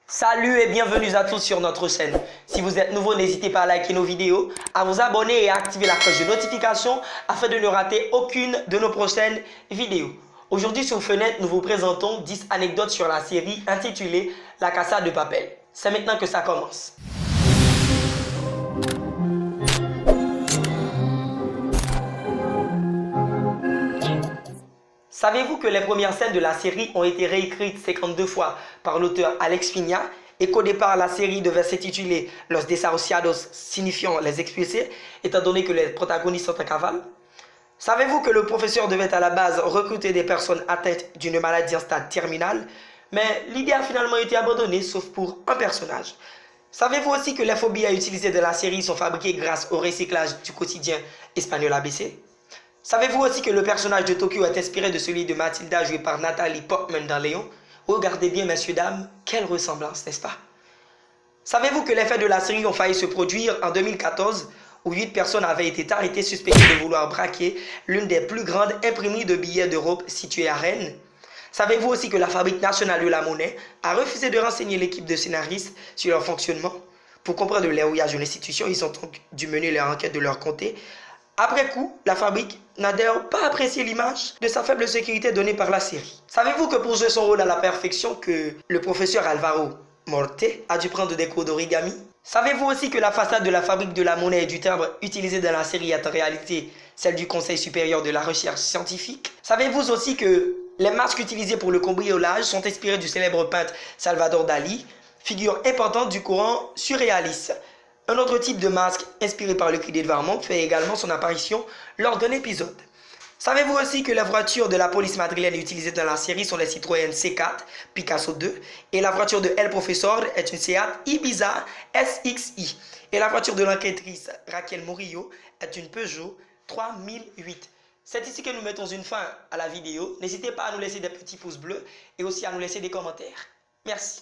Salut et bienvenue à tous sur notre chaîne. Si vous êtes nouveau, n'hésitez pas à liker nos vidéos, à vous abonner et à activer la cloche de notification afin de ne rater aucune de nos prochaines vidéos. Aujourd'hui sur Fenêtre, nous vous présentons 10 anecdotes sur la série intitulée La Casa de Papel. C'est maintenant que ça commence. Savez-vous que les premières scènes de la série ont été réécrites 52 fois par l'auteur Alex Fina et qu'au départ la série devait s'intituler Los Desahuciados, signifiant les expulsés, étant donné que les protagonistes sont en cavale? Savez-vous que le professeur devait à la base recruter des personnes atteintes d'une maladie en stade terminal, mais l'idée a finalement été abandonnée sauf pour un personnage? Savez-vous aussi que les phobies à utiliser de la série sont fabriquées grâce au recyclage du quotidien espagnol ABC? Savez-vous aussi que le personnage de Tokyo est inspiré de celui de Mathilda joué par Nathalie Portman dans Léon? Regardez bien messieurs dames, quelle ressemblance, n'est-ce pas? Savez-vous que les faits de la série ont failli se produire en 2014 où 8 personnes avaient été arrêtées suspectées de vouloir braquer l'une des plus grandes imprimeries de billets d'Europe située à Rennes? Savez-vous aussi que la Fabrique nationale de la monnaie a refusé de renseigner l'équipe de scénaristes sur leur fonctionnement? Pour comprendre les rouillages de l'institution, ils ont donc dû mener leur enquête de leur côté. Après coup, la fabrique n'a d'ailleurs pas apprécié l'image de sa faible sécurité donnée par la série. Savez-vous que pour jouer son rôle à la perfection, que le professeur Alvaro Morte a dû prendre des cours d'origami? Savez-vous aussi que la façade de la fabrique de la monnaie et du timbre utilisée dans la série est en réalité celle du Conseil supérieur de la recherche scientifique? Savez-vous aussi que les masques utilisés pour le cambriolage sont inspirés du célèbre peintre Salvador Dali, figure importante du courant surréaliste? Un autre type de masque inspiré par le cri d'Edvard fait également son apparition lors d'un épisode. Savez-vous aussi que les voitures de la police madrilène utilisées dans la série sont les Citroën C4 Picasso 2 et la voiture de El Professor est une Seat Ibiza SXI et la voiture de l'enquêtrice Raquel Murillo est une Peugeot 3008. C'est ici que nous mettons une fin à la vidéo. N'hésitez pas à nous laisser des petits pouces bleus et aussi à nous laisser des commentaires. Merci.